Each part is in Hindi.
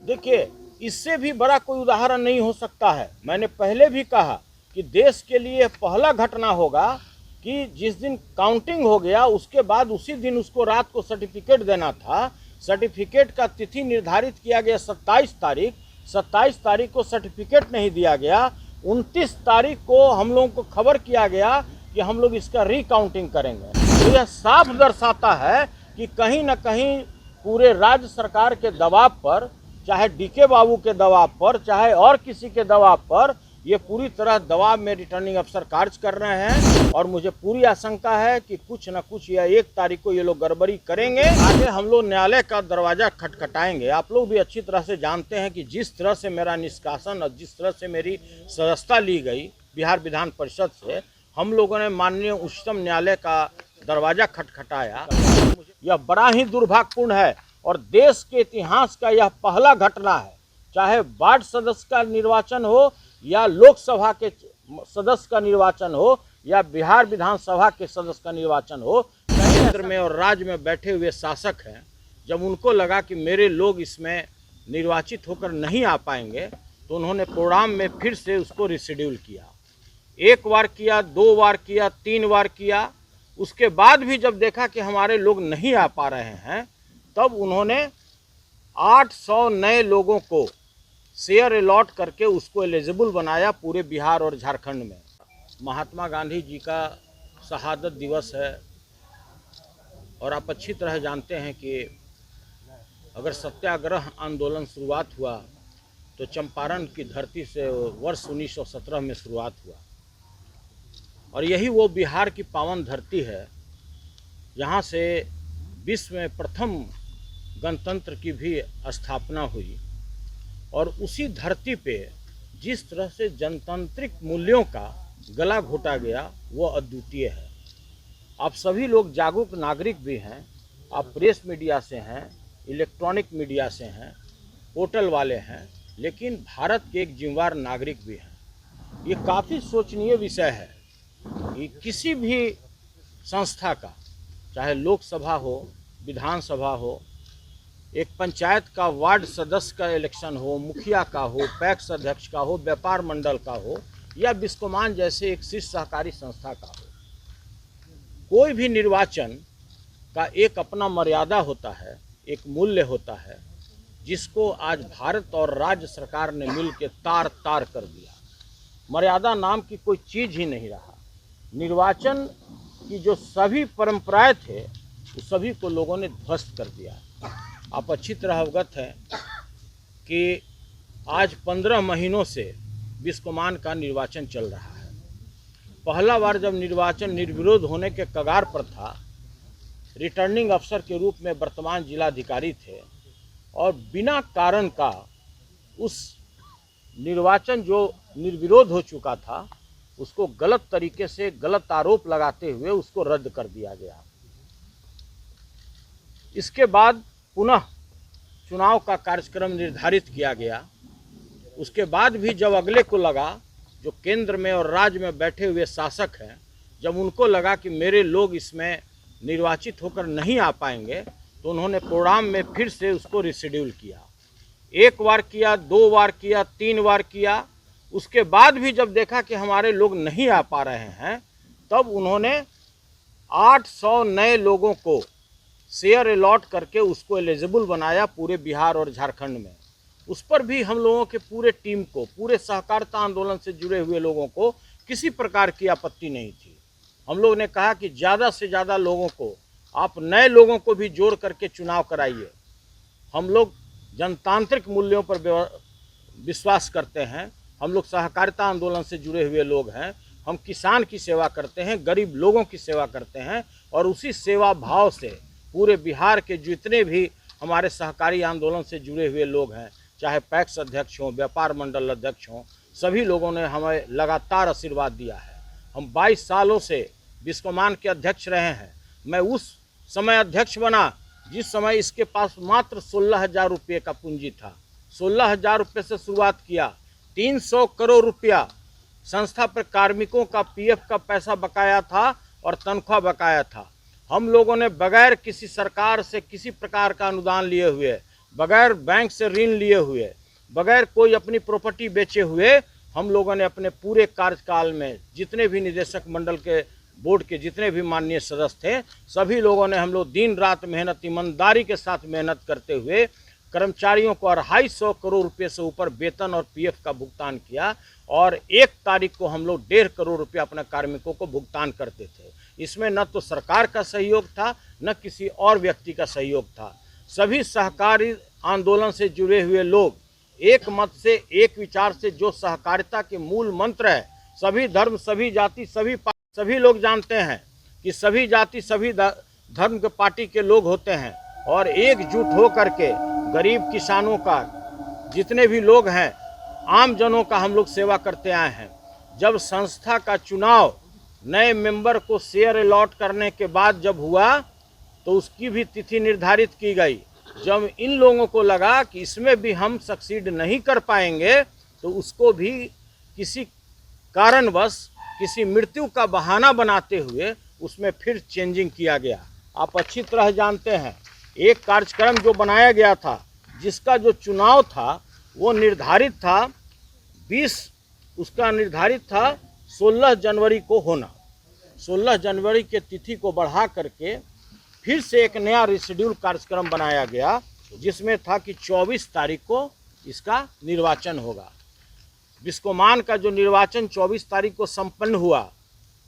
देखिए, इससे भी बड़ा कोई उदाहरण नहीं हो सकता है। मैंने पहले भी कहा कि देश के लिए पहला घटना होगा कि जिस दिन काउंटिंग हो गया उसके बाद उसी दिन उसको रात को सर्टिफिकेट देना था। सर्टिफिकेट का तिथि निर्धारित किया गया 27 तारीख। 27 तारीख को सर्टिफिकेट नहीं दिया गया। 29 तारीख को हम लोगों को खबर किया गया कि हम लोग इसका रिकाउंटिंग करेंगे। तो यह साफ दर्शाता है कि कहीं न कहीं पूरे राज्य सरकार के दबाव पर, चाहे डीके बाबू के दबाव पर, चाहे और किसी के दबाव पर, ये पूरी तरह दबाव में रिटर्निंग अफसर कार्य कर रहे हैं। और मुझे पूरी आशंका है कि कुछ न कुछ या 1 तारीख को ये लोग गड़बड़ी करेंगे। आगे हम लोग न्यायालय का दरवाजा खटखटाएंगे। आप लोग भी अच्छी तरह से जानते हैं कि जिस तरह से मेरा निष्कासन और जिस तरह से मेरी सदस्यता ली गई बिहार विधान परिषद से, हम लोगों ने माननीय उच्चतम न्यायालय का दरवाजा खटखटाया। यह बड़ा ही दुर्भाग्यपूर्ण है और देश के इतिहास का यह पहला घटना है। चाहे वार्ड सदस्य का निर्वाचन हो या लोकसभा के सदस्य का निर्वाचन हो या बिहार विधानसभा के सदस्य का निर्वाचन हो, केंद्र में और राज्य में बैठे हुए शासक हैं, जब उनको लगा कि मेरे लोग इसमें निर्वाचित होकर नहीं आ पाएंगे तो उन्होंने प्रोग्राम में फिर से उसको रिशेड्यूल किया। 1 बार किया, 2 बार किया, 3 बार किया। उसके बाद भी जब देखा कि हमारे लोग नहीं आ पा रहे हैं, तब उन्होंने 800 नए लोगों को शेयर अलॉट करके उसको एलिजिबल बनाया पूरे बिहार और झारखंड में। महात्मा गांधी जी का शहादत दिवस है और आप अच्छी तरह जानते हैं कि अगर सत्याग्रह आंदोलन शुरुआत हुआ तो चंपारण की धरती से वर्ष 1917 में शुरुआत हुआ। और यही वो बिहार की पावन धरती है जहाँ से विश्व में प्रथम गणतंत्र की भी स्थापना हुई। और उसी धरती पे जिस तरह से जनतांत्रिक मूल्यों का गला घोटा गया वो अद्वितीय है। आप सभी लोग जागरूक नागरिक भी हैं, आप प्रेस मीडिया से हैं, इलेक्ट्रॉनिक मीडिया से हैं, पोर्टल वाले हैं, लेकिन भारत के एक जिम्मेदार नागरिक भी हैं। ये काफ़ी सोचनीय विषय है कि किसी भी संस्था का, चाहे लोकसभा हो, विधानसभा हो, एक पंचायत का वार्ड सदस्य का इलेक्शन हो, मुखिया का हो, पैक्स अध्यक्ष का हो, व्यापार मंडल का हो या बिस्कोमान जैसे एक शीर्ष सहकारी संस्था का हो, कोई भी निर्वाचन का एक अपना मर्यादा होता है, एक मूल्य होता है, जिसको आज भारत और राज्य सरकार ने मिल के तार तार कर दिया। मर्यादा नाम की कोई चीज़ ही नहीं रहा। निर्वाचन की जो सभी परंपराएं थे उस सभी को लोगों ने ध्वस्त कर दिया। आप अच्छी तरह अवगत हैं कि आज 15 महीनों से बिस्कोमान का निर्वाचन चल रहा है। पहला बार जब निर्वाचन निर्विरोध होने के कगार पर था, रिटर्निंग अफसर के रूप में वर्तमान जिलाधिकारी थे और बिना कारण का उस निर्वाचन जो निर्विरोध हो चुका था उसको गलत तरीके से गलत आरोप लगाते हुए उसको रद्द कर दिया गया। इसके बाद पुनः चुनाव का कार्यक्रम निर्धारित किया गया। उसके बाद भी जब अगले को लगा, जो केंद्र में और राज्य में बैठे हुए शासक हैं, जब उनको लगा कि मेरे लोग इसमें निर्वाचित होकर नहीं आ पाएंगे तो उन्होंने प्रोग्राम में फिर से उसको रिशेड्यूल किया। 1 बार किया, 2 बार किया, 3 बार किया। उसके बाद भी जब देखा कि हमारे लोग नहीं आ पा रहे हैं, तब उन्होंने 800 नए लोगों को शेयर अलॉट करके उसको एलिजिबल बनाया पूरे बिहार और झारखंड में। उस पर भी हम लोगों के पूरे टीम को, पूरे सहकारिता आंदोलन से जुड़े हुए लोगों को किसी प्रकार की आपत्ति नहीं थी। हम लोग ने कहा कि ज़्यादा से ज़्यादा लोगों को, आप नए लोगों को भी जोड़ करके चुनाव कराइए। हम लोग जनतांत्रिक मूल्यों पर विश्वास करते हैं। हम लोग सहकारिता आंदोलन से जुड़े हुए लोग हैं। हम किसान की सेवा करते हैं, गरीब लोगों की सेवा करते हैं और उसी सेवा भाव से पूरे बिहार के जितने भी हमारे सहकारी आंदोलन से जुड़े हुए लोग हैं, चाहे पैक्स अध्यक्ष हों, व्यापार मंडल अध्यक्ष हों, सभी लोगों ने हमें लगातार आशीर्वाद दिया है। हम 22 सालों से बिस्कोमान के अध्यक्ष रहे हैं। मैं उस समय अध्यक्ष बना जिस समय इसके पास मात्र 16,000 रुपये का पूंजी था। 16,000 रुपये से शुरुआत किया। 300 करोड़ रुपया संस्था पर कार्मिकों का पीएफ का पैसा बकाया था और तनख्वाह बकाया था। हम लोगों ने बगैर किसी सरकार से किसी प्रकार का अनुदान लिए हुए बगैर बैंक से ऋण लिए हुए, बगैर कोई अपनी प्रॉपर्टी बेचे हुए हम लोगों ने अपने पूरे कार्यकाल में जितने भी निदेशक मंडल के बोर्ड के जितने भी माननीय सदस्य थे, सभी लोगों ने हम लोग दिन रात मेहनत, ईमानदारी के साथ मेहनत करते हुए कर्मचारियों को 250 करोड़ रुपए से ऊपर वेतन और पीएफ का भुगतान किया और 1 तारीख को हम लोग 1.5 करोड़ रुपए अपने कार्मिकों को भुगतान करते थे। इसमें न तो सरकार का सहयोग था, न किसी और व्यक्ति का सहयोग था। सभी सहकारी आंदोलन से जुड़े हुए लोग एक मत से, एक विचार से, जो सहकारिता के मूल मंत्र है, सभी धर्म, सभी जाति, सभी लोग जानते हैं कि सभी जाति, सभी धर्म के पार्टी के लोग होते हैं और एकजुट हो करके गरीब किसानों का, जितने भी लोग हैं, आम जनों का हम लोग सेवा करते आए हैं। जब संस्था का चुनाव नए मेंबर को शेयर अलॉट करने के बाद जब हुआ तो उसकी भी तिथि निर्धारित की गई। जब इन लोगों को लगा कि इसमें भी हम सक्सीड नहीं कर पाएंगे तो उसको भी किसी कारणवश, किसी मृत्यु का बहाना बनाते हुए उसमें फिर चेंजिंग किया गया। आप अच्छी तरह जानते हैं, एक कार्यक्रम जो बनाया गया था, जिसका जो चुनाव था वो निर्धारित था 16 जनवरी को होना। 16 जनवरी के तिथि को बढ़ा करके फिर से एक नया रिशेड्यूल कार्यक्रम बनाया गया, जिसमें था कि 24 तारीख को इसका निर्वाचन होगा। बिस्कोमान का जो निर्वाचन 24 तारीख को संपन्न हुआ,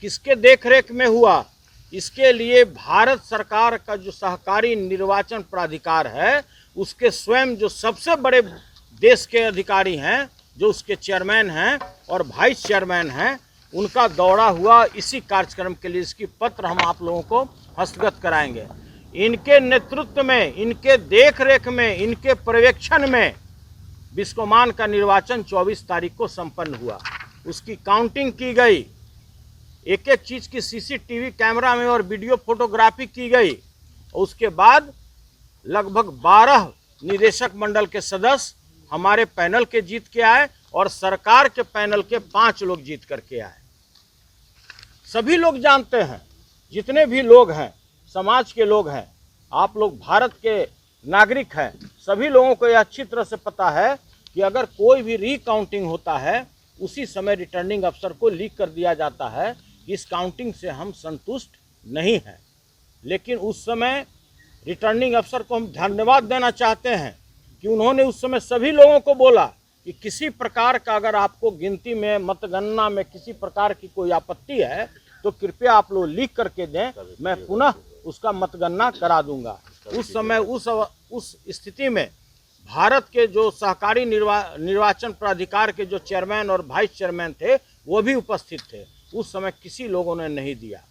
किसके देखरेख में हुआ? इसके लिए भारत सरकार का जो सहकारी निर्वाचन प्राधिकार है, उसके स्वयं जो सबसे बड़े देश के अधिकारी हैं, जो उसके चेयरमैन हैं और वाइस चेयरमैन हैं, उनका दौरा हुआ इसी कार्यक्रम के लिए। इसकी पत्र हम आप लोगों को हस्तगत कराएंगे। इनके नेतृत्व में, इनके देखरेख में, इनके पर्यवेक्षण में बिस्कोमान का निर्वाचन 24 तारीख को संपन्न हुआ। उसकी काउंटिंग की गई, एक एक चीज़ की सीसीटीवी कैमरा में और वीडियो फोटोग्राफी की गई। उसके बाद लगभग 12 निदेशक मंडल के सदस्य हमारे पैनल के जीत के आए और सरकार के पैनल के 5 लोग जीत करके आए। सभी लोग जानते हैं, जितने भी लोग हैं, समाज के लोग हैं, आप लोग भारत के नागरिक हैं, सभी लोगों को यह अच्छी तरह से पता है कि अगर कोई भी रिकाउंटिंग होता है, उसी समय रिटर्निंग अफसर को लीक कर दिया जाता है कि इस काउंटिंग से हम संतुष्ट नहीं हैं। लेकिन उस समय रिटर्निंग अफसर को हम धन्यवाद देना चाहते हैं कि उन्होंने उस समय सभी लोगों को बोला कि किसी प्रकार का अगर आपको गिनती में, मतगणना में किसी प्रकार की कोई आपत्ति है तो कृपया आप लोग लिख करके दें, मैं पुनः उसका मतगणना करा दूंगा। उस समय उस स्थिति में भारत के जो सहकारी निर्वाचन प्राधिकार के जो चेयरमैन और वाइस चेयरमैन थे, वो भी उपस्थित थे। उस समय किसी लोगों ने नहीं दिया।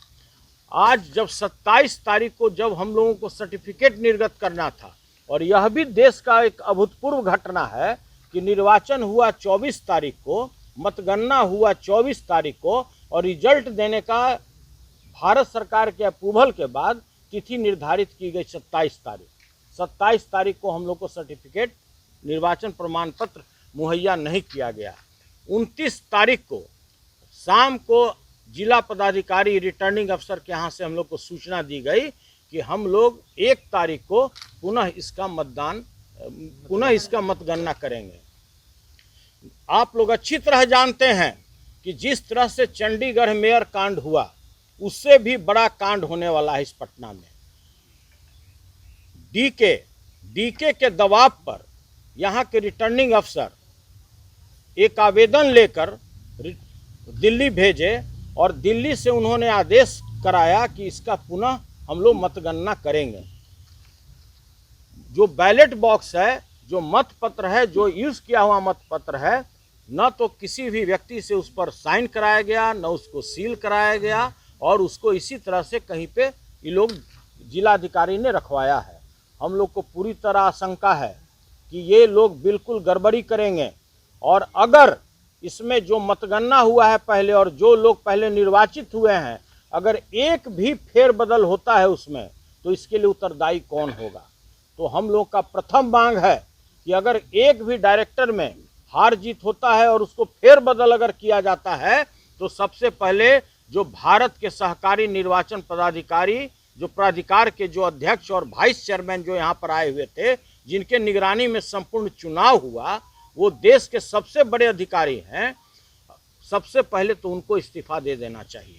आज जब 27 तारीख को जब हम लोगों को सर्टिफिकेट निर्गत करना था, और यह भी देश का एक अभूतपूर्व घटना है कि निर्वाचन हुआ 24 तारीख को, मतगणना हुआ 24 तारीख को और रिजल्ट देने का भारत सरकार के अप्रूवल के बाद तिथि निर्धारित की गई 27 तारीख। 27 तारीख को हम लोग को सर्टिफिकेट, निर्वाचन प्रमाण पत्र मुहैया नहीं किया गया। 29 तारीख को शाम को जिला पदाधिकारी, रिटर्निंग अफसर के यहाँ से हम लोग को सूचना दी गई कि हम लोग 1 तारीख को पुनः इसका मतगणना करेंगे। आप लोग अच्छी तरह जानते हैं कि जिस तरह से चंडीगढ़ मेयर कांड हुआ, उससे भी बड़ा कांड होने वाला है इस पटना में। डीके के दबाव पर यहाँ के रिटर्निंग अफसर एक आवेदन लेकर दिल्ली भेजे और दिल्ली से उन्होंने आदेश कराया कि इसका पुनः हम लोग मतगणना करेंगे। जो बैलेट बॉक्स है, जो मत पत्र है, जो यूज किया हुआ मत पत्र है, न तो किसी भी व्यक्ति से उस पर साइन कराया गया, न उसको सील कराया गया और उसको इसी तरह से कहीं पे ये लोग जिलाधिकारी ने रखवाया है। हम लोग को पूरी तरह आशंका है कि ये लोग बिल्कुल गड़बड़ी करेंगे और अगर इसमें जो मतगणना हुआ है पहले और जो लोग पहले निर्वाचित हुए हैं, अगर एक भी फेरबदल होता है उसमें, तो इसके लिए उत्तरदायी कौन होगा। तो हम लोग का प्रथम मांग है कि अगर एक भी डायरेक्टर में हार जीत होता है और उसको फेरबदल अगर किया जाता है, तो सबसे पहले जो भारत के सहकारी निर्वाचन पदाधिकारी, जो प्राधिकार के जो अध्यक्ष और वाइस चेयरमैन जो यहाँ पर आए हुए थे, जिनके निगरानी में संपूर्ण चुनाव हुआ, वो देश के सबसे बड़े अधिकारी हैं, सबसे पहले तो उनको इस्तीफा दे देना चाहिए।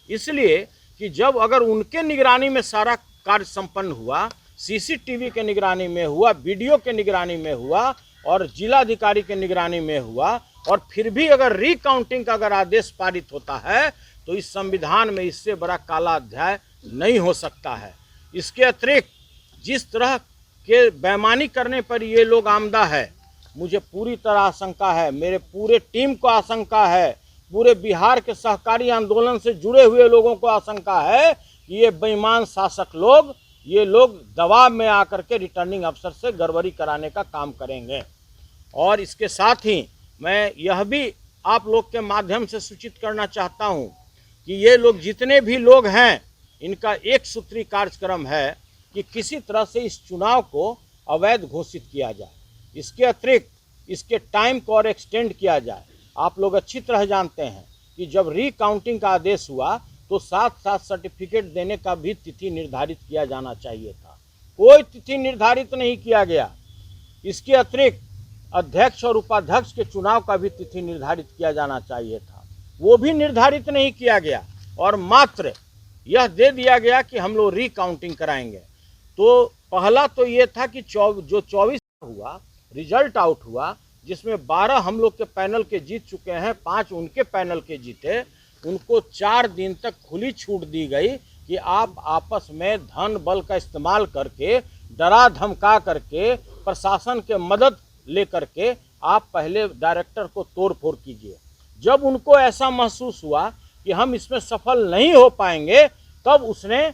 इसलिए कि जब अगर उनके निगरानी में सारा कार्य संपन्न हुआ, सीसीटीवी के निगरानी में हुआ, वीडियो के निगरानी में हुआ और जिलाधिकारी के निगरानी में हुआ, और फिर भी अगर रिकाउंटिंग का अगर आदेश पारित होता है तो इस संविधान में इससे बड़ा काला अध्याय नहीं हो सकता है। इसके अतिरिक्त जिस तरह के बेईमानी करने पर ये लोग आमदा है, मुझे पूरी तरह आशंका है, मेरे पूरे टीम को आशंका है, पूरे बिहार के सहकारी आंदोलन से जुड़े हुए लोगों को आशंका है कि ये बेईमान शासक लोग, ये लोग दबाव में आकर के रिटर्निंग अफसर से गड़बड़ी कराने का काम करेंगे। और इसके साथ ही मैं यह भी आप लोग के माध्यम से सूचित करना चाहता हूं कि ये लोग जितने भी लोग हैं, इनका एक सूत्री कार्यक्रम है कि किसी तरह से इस चुनाव को अवैध घोषित किया जाए। इसके अतिरिक्त इसके टाइम को और एक्सटेंड किया जाए। आप लोग अच्छी तरह जानते हैं कि जब रिकाउंटिंग का आदेश हुआ तो साथ साथ सर्टिफिकेट देने का भी तिथि निर्धारित किया जाना चाहिए था। कोई तिथि निर्धारित नहीं किया गया। इसके अतिरिक्त अध्यक्ष और उपाध्यक्ष के चुनाव का भी तिथि निर्धारित किया जाना चाहिए था, वो भी निर्धारित नहीं किया गया और मात्र यह दे दिया गया कि हम लोग रिकाउंटिंग कराएंगे। तो पहला तो ये था कि जो 24 हुआ, रिजल्ट आउट हुआ, जिसमें 12 हम लोग के पैनल के जीत चुके हैं, 5 उनके पैनल के जीते, उनको 4 दिन तक खुली छूट दी गई कि आप आपस में धन बल का इस्तेमाल करके, डरा धमका करके, प्रशासन के मदद लेकर के आप पहले डायरेक्टर को तोड़ फोड़ कीजिए। जब उनको ऐसा महसूस हुआ कि हम इसमें सफल नहीं हो पाएंगे, तब उसने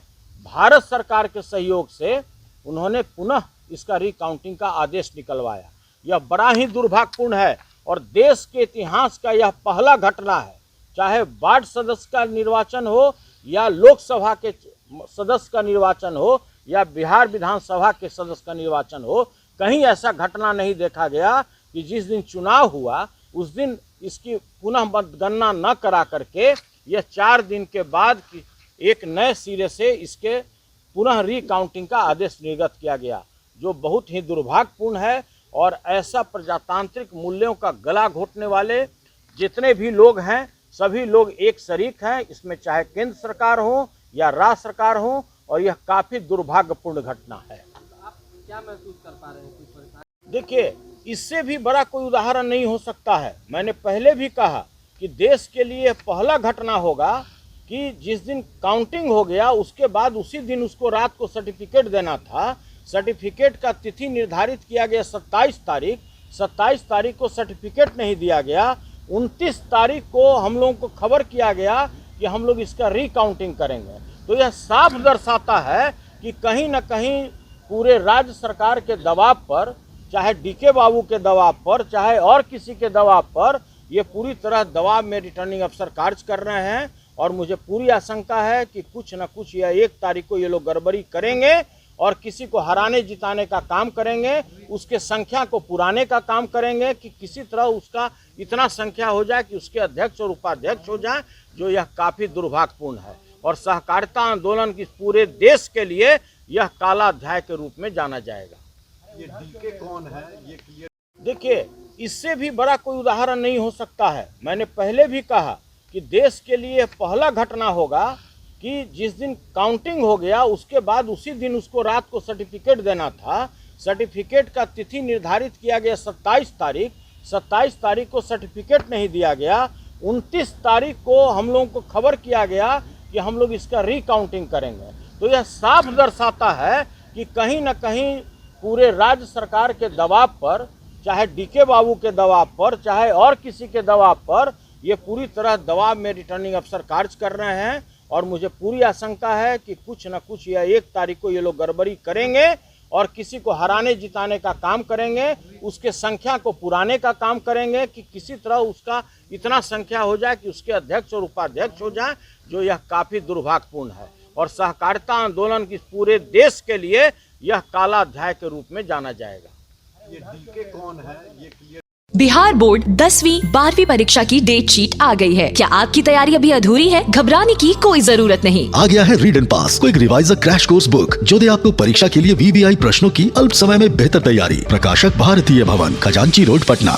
भारत सरकार के सहयोग से उन्होंने पुनः इसका रिकाउंटिंग का आदेश निकलवाया। यह बड़ा ही दुर्भाग्यपूर्ण है और देश के इतिहास का यह पहला घटना है। चाहे वार्ड सदस्य का निर्वाचन हो या लोकसभा के सदस्य का निर्वाचन हो या बिहार विधानसभा के सदस्य का निर्वाचन हो, कहीं ऐसा घटना नहीं देखा गया कि जिस दिन चुनाव हुआ उस दिन इसकी पुनः मतगणना न करा करके यह 4 दिन के बाद एक नए सिरे से इसके पुनः रिकाउंटिंग का आदेश निर्गत किया गया, जो बहुत ही दुर्भाग्यपूर्ण है। और ऐसा प्रजातांत्रिक मूल्यों का गला घोटने वाले जितने भी लोग हैं, सभी लोग एक शरीक हैं इसमें, चाहे केंद्र सरकार हो या राज्य सरकार हो, और यह काफ़ी दुर्भाग्यपूर्ण घटना है। आप क्या महसूस कर पा रहे हैं? देखिए, इससे भी बड़ा कोई उदाहरण नहीं हो सकता है। मैंने पहले भी कहा कि देश के लिए पहला घटना होगा कि जिस दिन काउंटिंग हो गया उसके बाद उसी दिन उसको रात को सर्टिफिकेट देना था। सर्टिफिकेट का तिथि निर्धारित किया गया 27 तारीख को सर्टिफिकेट नहीं दिया गया। 29 तारीख को हम लोगों को खबर किया गया कि हम लोग इसका रिकाउंटिंग करेंगे। तो यह साफ दर्शाता है कि कहीं ना कहीं पूरे राज्य सरकार के दबाव पर, चाहे डीके बाबू के दबाव पर, चाहे और किसी के दबाव पर, ये पूरी तरह दबाव में रिटर्निंग अफसर कार्य कर रहे हैं। और मुझे पूरी आशंका है कि कुछ न कुछ या 1 तारीख को ये लोग गड़बड़ी करेंगे और किसी को हराने जिताने का काम करेंगे, उसके संख्या को पुराने का काम करेंगे कि किसी तरह उसका इतना संख्या हो जाए कि उसके अध्यक्ष और उपाध्यक्ष हो जाए, जो यह काफ़ी दुर्भाग्यपूर्ण है। और सहकारिता आंदोलन की पूरे देश के लिए यह काला अध्याय के रूप में जाना जाएगा। ये डीके कौन है, ये क्लियर? देखिए, इससे भी बड़ा कोई उदाहरण नहीं हो सकता है। मैंने पहले भी कहा कि देश के लिए पहला घटना होगा कि जिस दिन काउंटिंग हो गया उसके बाद उसी दिन उसको रात को सर्टिफिकेट देना था। सर्टिफिकेट का तिथि निर्धारित किया गया 27 तारीख को सर्टिफिकेट नहीं दिया गया। 29 तारीख को हम लोगों को खबर किया गया कि हम लोग इसका रिकाउंटिंग करेंगे। तो यह साफ दर्शाता है कि कहीं ना कहीं पूरे राज्य सरकार के दबाव पर, चाहे डीके बाबू के दबाव पर, चाहे और किसी के दबाव पर, ये पूरी तरह दबाव में रिटर्निंग अफसर कार्य कर रहे हैं। और मुझे पूरी आशंका है कि कुछ न कुछ या 1 तारीख को ये लोग गड़बड़ी करेंगे और किसी को हराने जिताने का काम करेंगे, उसके संख्या को पुराने का काम करेंगे कि किसी तरह उसका इतना संख्या हो जाए कि उसके अध्यक्ष और उपाध्यक्ष हो जाए, जो यह काफ़ी दुर्भाग्यपूर्ण है। और सहकारिता आंदोलन की पूरे देश के लिए यह काला अध्याय के रूप में जाना जाएगा। ये डीके कौन है, ये क्लियर? बिहार बोर्ड 10वीं 12वीं परीक्षा की डेट शीट आ गई है। क्या आपकी तैयारी अभी अधूरी है? घबराने की कोई जरूरत नहीं। आ गया है read and pass quick reviser crash course book जो दे आपको परीक्षा के लिए VBI प्रश्नों की अल्प समय में बेहतर तैयारी। प्रकाशक भारतीय भवन, खजांची रोड, पटना।